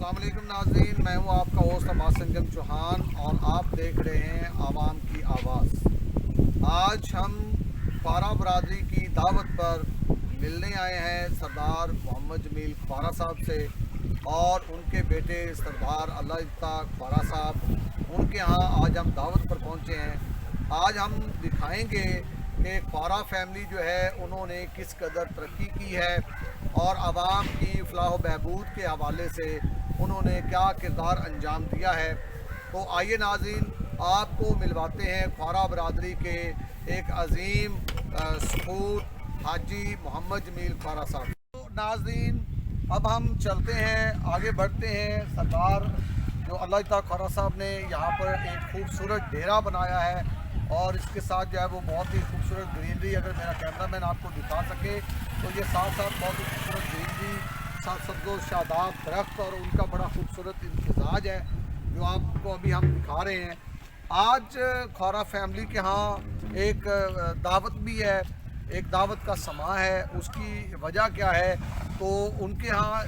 अस्सलाम वालेकुम नाज़रीन, मैं हूँ आपका होस्ट अब्बास संजम चौहान और आप देख रहे हैं आवाम की आवाज़। आज हम ख्वारा बरादरी की दावत पर मिलने आए हैं सरदार मोहम्मद जमील ख्वारा साहब से और उनके बेटे सरदार अल्लाह ख्वारा साहब, उनके यहाँ आज हम दावत पर पहुँचे हैं। आज हम दिखाएंगे कि ख्वारा फैमिली जो है उन्होंने किस कदर तरक्की की है और आवाम की फलाह बहबूद के हवाले से उन्होंने क्या किरदार अंजाम दिया है। तो आइए नाज़रीन, आपको मिलवाते हैं ख्वारा बरादरी के एक अजीम सपूत हाजी मोहम्मद जमील ख्वारा साहब। तो नाज़रीन, अब हम चलते हैं, आगे बढ़ते हैं। सरदार जो अल्लाह ख्वारा साहब ने यहाँ पर एक खूबसूरत डेरा बनाया है और इसके साथ जो है वो बहुत ही खूबसूरत ग्रीनरी, अगर मेरा कैमरामैन आपको दिखा सके तो ये साथ साथ बहुत ही खूबसूरत ग्रीनरी, साथ सब्ज़ो शादाब दरख्त और उनका बड़ा खूबसूरत इम्तिजाज है जो आपको अभी हम दिखा रहे हैं। आज ख्वारा फैमिली के यहाँ एक दावत भी है, एक दावत का समा है। उसकी वजह क्या है, तो उनके यहाँ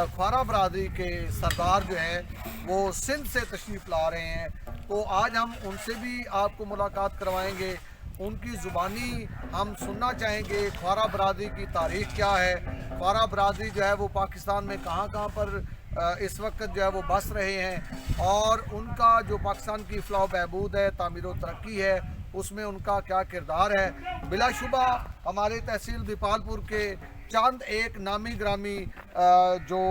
ख्वारा बरादरी के सरदार जो हैं वो सिंध से तशरीफ़ ला रहे हैं। तो आज हम उनसे भी आपको मुलाकात करवाएंगे, उनकी ज़ुबानी हम सुनना चाहेंगे ख्वारा बरादरी की तारीख़ क्या है, ख्वारा बरादरी जो है वो पाकिस्तान में कहाँ कहाँ पर इस वक्त जो है वो बस रहे हैं और उनका जो पाकिस्तान की फलाह बहबूद है, तामीर व तरक्की है, उसमें उनका क्या किरदार है। बिलाशुबा हमारे तहसील दीपालपुर के चंद एक नामी ग्रामी जो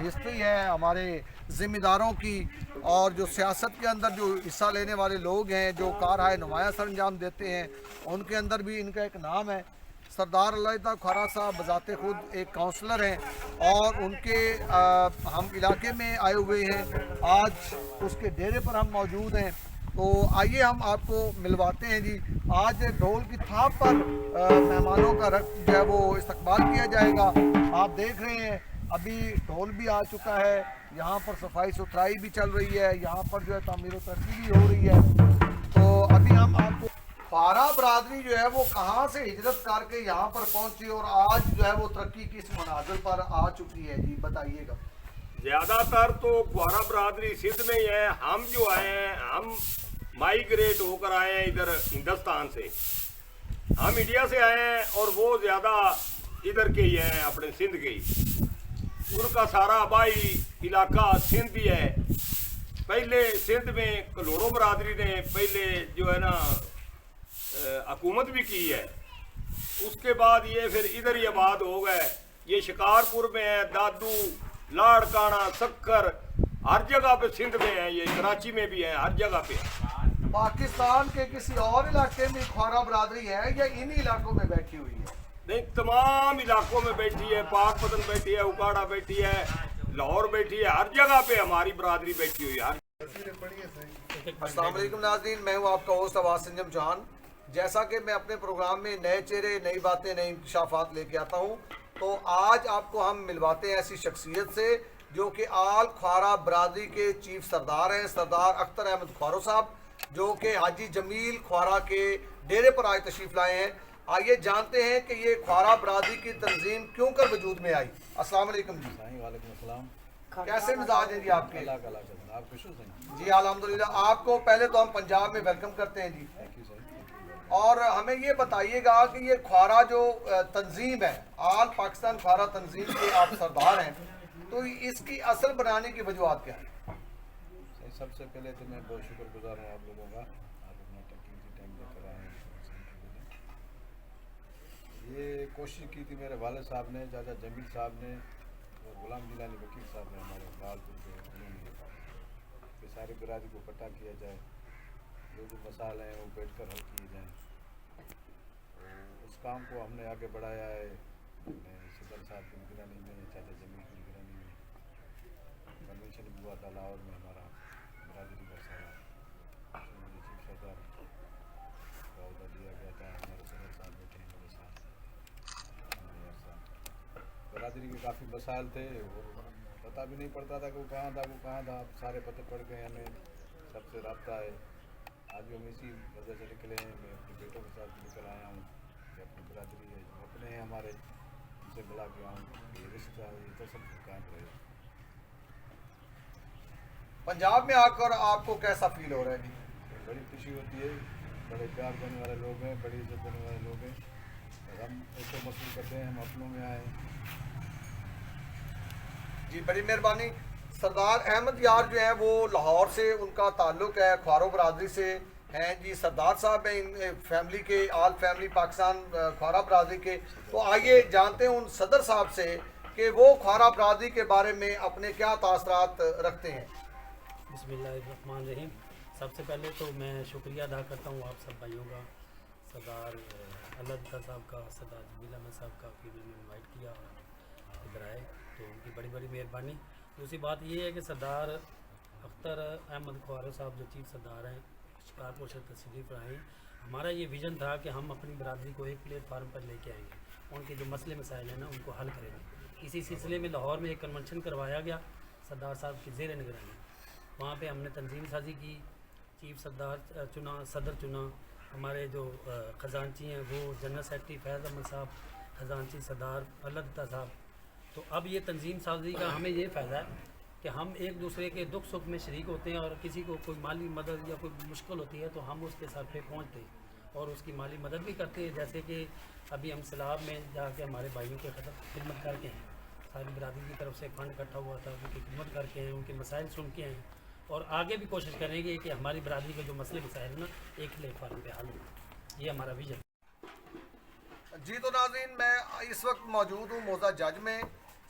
हिस्ट्री है हमारे ज़िम्मेदारों की और जो सियासत के अंदर जो हिस्सा लेने वाले लोग हैं, जो कारहाय नुमाया सर अंजाम देते हैं, उनके अंदर भी इनका एक नाम है। सरदार अल्लाह ख्वारा साहब बजाते खुद एक काउंसलर हैं और उनके हम इलाके में आए हुए हैं। आज उसके डेरे पर हम मौजूद हैं। तो आइए हम आपको मिलवाते हैं जी। आज ढोल की थाप पर मेहमानों का जो है वो इस्तकबाल किया जाएगा। आप देख रहे हैं अभी ढोल भी आ चुका है, यहाँ पर सफाई सुथराई भी चल रही है, यहाँ पर जो है तामीर तरक्की भी हो रही है। तो अभी हम आपको ख्वारा बरादरी जो है वो कहाँ से हिजरत करके यहाँ पर पहुँची और आज जो है वो तरक्की की इस मनाजिल पर आ चुकी है जी, बताइएगा। ज्यादातर तो ख्वारा बरादरी सिंध में ही है। हम जो आए हैं, हम माइग्रेट होकर आए हैं इधर हिंदुस्तान से, हम इंडिया से आए हैं और वो ज्यादा इधर के ही हैं, अपने सिंध के ही। उनका सारा आबाई इलाका सिंध ही है। पहले सिंध में कलोड़ो बरादरी ने पहले जो है ना हुकूमत भी की है, उसके बाद ये फिर इधर ही आबाद हो गए। ये शिकारपुर में है, दादू, लाड़काना, सक्कर, हर जगह पे सिंध में है, ये कराची में भी है, हर जगह पे। पाकिस्तान के किसी और इलाके में ख्वारा बरादरी है या इन्हीं इलाकों में बैठी हुई है? नहीं, तमाम इलाकों में बैठी है। पाकपतन बैठी है, उकाड़ा बैठी है, लाहौर बैठी है, हर जगह पे हमारी बरादरी बैठी हुई है। अस्सलाम वालेकुम नाज़रीन, मैं हूँ आपका होस्ट अब्बास संजम चौहान। जैसा कि मैं अपने प्रोग्राम में नए चेहरे, नई बातें, नए इंकशाफात लेके आता हूँ, तो आज आपको हम मिलवाते हैं ऐसी शख्सियत से जो कि आल ख्वारा बरादरी के चीफ सरदार हैं, सरदार अख्तर अहमद ख्वारो साहब, जो कि हाजी जमील ख्वारा के डेरे पर आज तशरीफ़ लाए हैं। आइए जानते हैं कि ये ख्वारा बरादरी की तंजीम क्यों कर वजूद में आई। अस्सलाम वालेकुम जी। वालेकुम अस्सलाम। कैसे मिजाज हैं जी आपके? आप खुश हो जी अल्हम्दुलिल्लाह। आपको पहले तो हम पंजाब में वेलकम करते हैं जी। और हमें ये बताइएगा कि ये ख्वारा जो तंजीम है, आल पाकिस्तान ख्वारा तंजीम के आप सरदार हैं, तो इसकी असल बनाने की वजूहत क्या है? सबसे पहले तो मैं बहुत शुक्रगुजार हूँ आप लोगों का, आप अपना टाइम देकर आए हैं। ये कोशिश की थी मेरे वालिद साहब ने, चाचा जमील साहब ने और गुलाम जिलानी वकील साहब ने, हमारे बालपुर के, उन्होंने सारी बरादरी को इकट्ठा किया जाए, जो मसाल हैं वो बैठ कर हल किए जाएँ। उस काम को हमने आगे बढ़ाया है। सदर साहब की निगरानी में, चाचा जमील की निगरानी में कन्वेंशन भी हुआ था लाहौर में। हमारा बरादरी का सारा चीफ सरदार का दिया गया था। हमारे सदर साहब बैठे हैं मेरे साथ। बरादरी के काफ़ी मसाइल थे और पता भी नहीं पड़ता था कि वो कहाँ था, वो कहाँ था। अब सारे पते पड़ गए, हमें सबसे रब्ता है। आज भी हम इसी वजह से निकले हैं। मैं अपने बेटों के साथ निकल आया हूँ कि अपनी बरादरी है, जो अपने हैं हमारे, उनसे मिला के आऊँ, ये रिश्ता, ये तसल्लुफ़ कायम रहे। पंजाब में आकर आपको कैसा फील हो रहा है जी? बड़ी खुशी होती है, बड़े प्यार देने वाले लोग हैं, बड़ी इज्जत देने वाले लोग हैं, और हम ऐसे मसूल करते हैं हम अपनों में आए। जी बड़ी मेहरबानी। सरदार अहमद यार जो हैं वो लाहौर से उनका ताल्लुक़ है, ख्वारो बरादरी से हैं जी। सरदार साहब हैं इन फैमिली के, आल फैमिली पाकिस्तान ख्वारा बरादरी के। तो आइए जानते हैं उन सदर साहब से कि वो ख्वारा बरादरी के बारे में अपने क्या तासरात रखते हैं। बिस्मिल्लाहिर्रहमानिर्रहीम। सबसे पहले तो मैं शुक्रिया अदा करता हूँ आप सब भाइयों का, सरदार अल्लाह साहब का, सरदार जमील अहमद साहब का कि मैंने इन्वाइट किया और इधर आए, तो उनकी बड़ी बड़ी मेहरबानी। दूसरी बात ये है कि सरदार अख्तर अहमद ख्वारो साहब जो चीफ सरदार हैं, शिकारपुर से तशरीफ़ लाए। हमारा ये विज़न था कि हम अपनी बरादरी को एक प्लेटफार्म पर लेके आएंगे, उनके जो मसले मसाइल हैं ना उनको हल करेंगे। इसी सिलसिले में लाहौर में एक कन्वेंशन करवाया गया सरदार साहब की ज़ेर निगरानी। वहाँ पे हमने तंजीम साजी की, चीफ सरदार चुना, सदर चुना, हमारे जो ख़जानची हैं वो जनरल सेक्रेटरी फैज़ अहमद साहब, ख़जानची सरदार अल्लाह साहब। तो अब ये तंजीम साजी का हमें ये फ़ायदा है कि हम एक दूसरे के दुख सुख में शरीक होते हैं, और किसी को कोई माली मदद या कोई मुश्किल होती है तो हम उसके साथ पे पहुँचते हैं और उसकी माली मदद भी करते हैं। जैसे कि अभी हम सैलाब में जाके हमारे भाइयों की खिदमत करके हैं, सारी बरादरी की तरफ से फंड इकट्ठा हुआ था, उनकी खिदमत करके हैं, उनके मसाइल सुन के हैं, और आगे भी कोशिश करेंगे कि हमारी बरादरी के जो मसले मसाइल ना एक प्लेटफार्म पे हल हो। ये हमारा विजन। जी तो नाज़रीन, मैं इस वक्त मौजूद हूँ मौजा जज में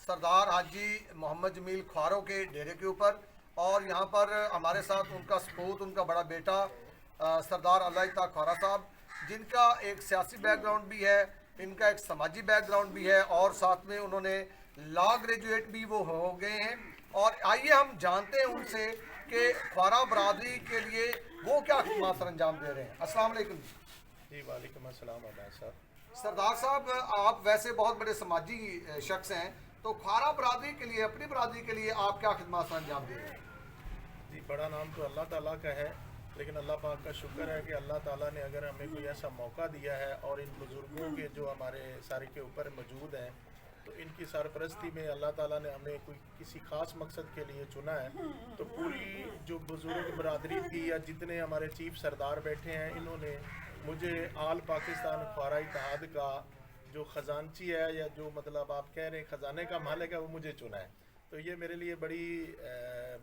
सरदार हाजी मोहम्मद जमील ख्वारो के डेरे के ऊपर, और यहाँ पर हमारे साथ उनका सपूत, उनका बड़ा बेटा सरदार अल्लाह ख्वारा साहब, जिनका एक सियासी बैकग्राउंड भी है, इनका एक समाजी बैकग्राउंड भी है, और साथ में उन्होंने लॉ ग्रेजुएट भी वो हो गए हैं। और आइए हम जानते हैं उनसे कि ख्वारा बरादरी के लिए वो क्या खिदमत सर अंजाम दे रहे हैं। अस्सलाम वालेकुम जी वालेकुम अस्सलाम साहब। सरदार साहब, आप वैसे बहुत बड़े समाजी शख्स हैं, तो ख्वारा बरादरी के लिए, अपनी बरादरी के लिए आप क्या खिदमत सर अंजाम दे रहे हैं? जी बड़ा नाम तो अल्लाह ताला का है, लेकिन अल्लाह पाक का शुक्र है कि अल्लाह ताला ने अगर हमें कोई ऐसा मौका दिया है और इन बुज़ुर्गों के जो हमारे सारे के ऊपर मौजूद हैं, तो इनकी सरपरस्ती में अल्लाह ताला ने हमें कोई किसी ख़ास मकसद के लिए चुना है। तो पूरी जो बुज़ुर्ग बरादरी थी या जितने हमारे चीफ सरदार बैठे हैं, इन्होंने मुझे आल पाकिस्तान ख्वारा इत्तेहाद का जो ख़जानची है, या जो मतलब आप कह रहे हैं ख़जाने का मालिक है, वो मुझे चुना है। तो ये मेरे लिए बड़ी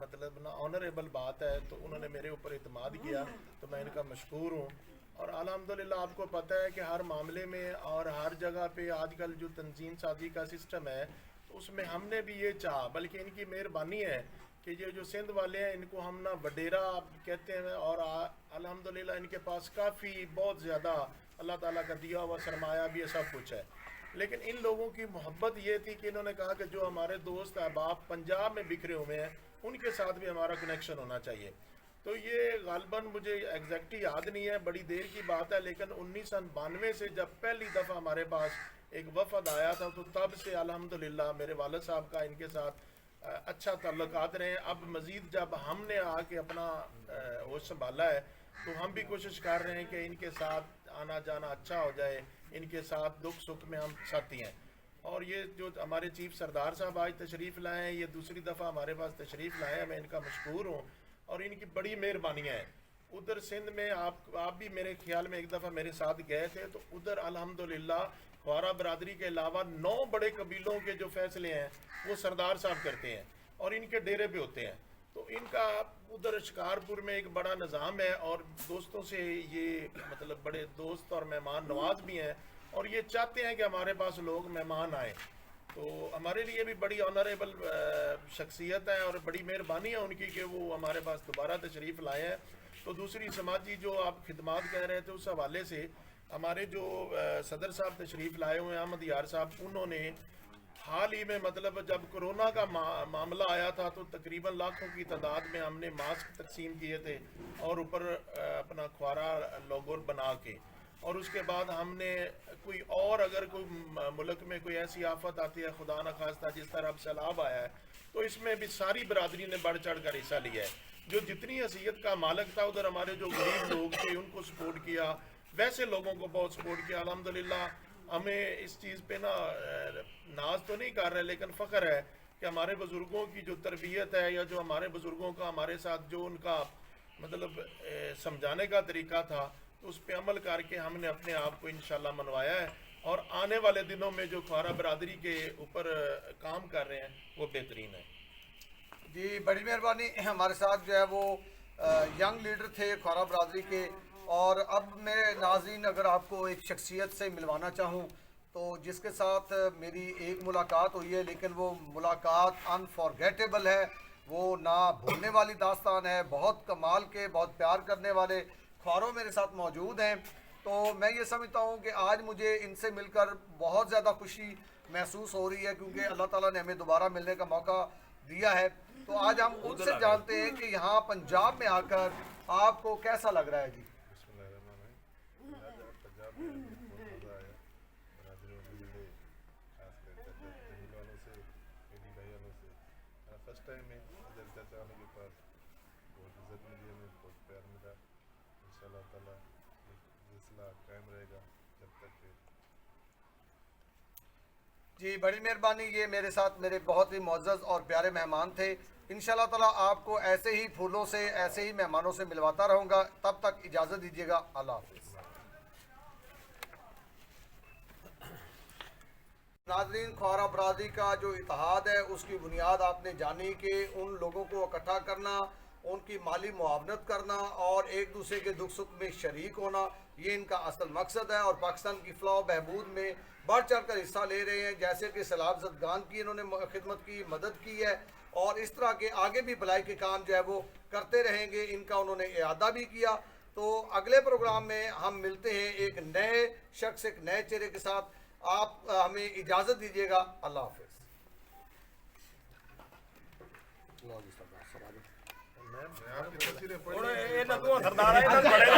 मतलब ना ऑनरेबल बात है। तो उन्होंने मेरे ऊपर इत्मीद किया, तो मैं इनका मशकूर हूँ। और अल्हम्दुलिल्लाह आपको पता है कि हर मामले में और हर जगह पे आजकल जो तंजीम साजी का सिस्टम है, तो उसमें हमने भी ये चाहा, बल्कि इनकी मेहरबानी है कि ये जो सिंध वाले हैं इनको हम ना वडेरा कहते हैं, और अल्हम्दुलिल्लाह इनके पास काफ़ी बहुत ज़्यादा अल्लाह ताला का दिया हुआ सरमाया भी है, सब कुछ है। लेकिन इन लोगों की मोहब्बत ये थी कि इन्होंने कहा कि जो हमारे दोस्त अहबाब पंजाब में बिखरे हुए हैं, उनके साथ भी हमारा कनेक्शन होना चाहिए। तो ये गालबन मुझे एग्जैक्टली याद नहीं है, बड़ी देर की बात है, लेकिन 1992 से जब पहली दफ़ा हमारे पास एक वफद आया था, तो तब से अल्हम्दुलिल्लाह मेरे वालिद साहब का इनके साथ अच्छा ताल्लुकात रहे। अब मज़ीद जब हमने आके अपना होश संभाला है, तो हम भी कोशिश कर रहे हैं कि इनके साथ आना जाना अच्छा हो जाए, इनके साथ दुख सुख में हम साथी हैं। और ये जो हमारे चीफ सरदार साहब आज तशरीफ़ लाए हैं, ये दूसरी दफ़ा हमारे पास तशरीफ़ लाए हैं, मैं इनका मशकूर हूँ और इनकी बड़ी मेहरबानियाँ हैं। उधर सिंध में आप भी मेरे ख्याल में एक दफ़ा मेरे साथ गए थे, तो उधर अल्हम्दुलिल्लाह ख्वारा बरादरी के अलावा 9 बड़े कबीलों के जो फैसले हैं वो सरदार साहब करते हैं और इनके डेरे पे होते हैं। तो इनका उधर शिकारपुर में एक बड़ा निज़ाम है, और दोस्तों से ये मतलब बड़े दोस्त और मेहमान नवाज भी हैं, और ये चाहते हैं कि हमारे पास लोग मेहमान आए। तो हमारे लिए भी बड़ी ऑनरेबल शख्सियत है और बड़ी मेहरबानी है उनकी कि वो हमारे पास दोबारा तशरीफ़ लाए हैं। तो दूसरी समाजी जो आप खिदमात कह रहे थे, उस हवाले से हमारे जो सदर साहब तशरीफ़ लाए हुए हैं अहमद यार साहब, उन्होंने हाल ही में मतलब जब कोरोना का मामला आया था, तो तकरीबन लाखों की तादाद में हमने मास्क तकसीम किए थे और ऊपर अपना ख्वारा लोगो बना के, और उसके बाद हमने कोई और अगर कोई मुल्क में कोई ऐसी आफत आती है, खुदा न खास्ता जिस तरह अब सैलाब आया है, तो इसमें भी सारी बरादरी ने बढ़ चढ़ कर हिस्सा लिया है। जो जितनी हैसियत का मालिक था, उधर हमारे जो गरीब लोग थे उनको सपोर्ट किया, वैसे लोगों को बहुत सपोर्ट किया। अल्हम्दुलिल्लाह हमें इस चीज़ पे ना नाज तो नहीं कर रहे, लेकिन फ़ख्र है کہ ہمارے بزرگوں کی جو تربیت ہے یا جو ہمارے بزرگوں کا ہمارے ساتھ جو ان کا مطلب سمجھانے کا طریقہ تھا، تو اس پہ عمل کر کے ہم نے اپنے آپ کو انشاءاللہ منوایا ہے، اور آنے والے دنوں میں جو کھوارا برادری کے اوپر کام کر رہے ہیں وہ بہترین ہے۔ جی بڑی مہربانی۔ ہمارے ساتھ جو ہے وہ ینگ لیڈر تھے کھوارا برادری کے، اور اب میں ناظرین اگر آپ کو ایک شخصیت سے ملوانا چاہوں تو جس کے ساتھ میری ایک ملاقات ہوئی ہے، لیکن وہ ملاقات انفارگیٹیبل ہے، وہ نہ بھولنے والی داستان ہے، بہت کمال کے، بہت پیار کرنے والے کھواروں میرے ساتھ موجود ہیں۔ تو میں یہ سمجھتا ہوں کہ آج مجھے ان سے مل کر بہت زیادہ خوشی محسوس ہو رہی ہے، کیونکہ اللہ تعالیٰ نے ہمیں دوبارہ ملنے کا موقع دیا ہے۔ تو آج ہم ان سے جانتے ہیں کہ یہاں پنجاب میں آ کر آپ کو کیسا لگ رہا ہے۔ جی بسم اللہ الرحمن الرحیم۔ پنجاب میں بہت مزہ آیا، برادری والے ملے، خاص کر چاچا جمیل والوں سے، میری بھائی والوں سے۔ فرسٹ ٹائم میں ادھر چاچا والوں کے پاس بہت عزت ملی، ہمیں بہت پیار ملا۔ انشاءاللہ تعالیٰ سلسلہ قائم رہے گا جب تک کہ جی بڑی مہربانی۔ یہ میرے ساتھ میرے بہت ہی معزز اور پیارے مہمان تھے۔ انشاءاللہ تعالیٰ آپ کو ایسے ہی پھولوں سے، ایسے ہی مہمانوں سے ملواتا رہوں گا۔ تب تک اجازت دیجیے گا، اللہ حافظ۔ ناظرین، کھوارا برادری کا جو اتحاد ہے اس کی بنیاد آپ نے جانی کہ ان لوگوں کو اکٹھا کرنا، ان کی مالی معاونت کرنا اور ایک دوسرے کے دکھ سکھ میں شریک ہونا، یہ ان کا اصل مقصد ہے، اور پاکستان کی فلاح و بہبود میں بڑھ چڑھ کر حصہ لے رہے ہیں، جیسے کہ سیلاب زدگان کی انہوں نے خدمت کی، مدد کی ہے، اور اس طرح کے آگے بھی بھلائی کے کام جو ہے وہ کرتے رہیں گے۔ ان کا انہوں نے اعادہ بھی کیا۔ تو اگلے پروگرام میں ہم ملتے ہیں ایک نئے شخص، ایک نئے چہرے کے ساتھ۔ آپ ہمیں اجازت دیجیے گا، اللہ حافظ۔ میں آپ کی تصویریں پڑھ یہ نہ تو سردار ہے نہ بڑے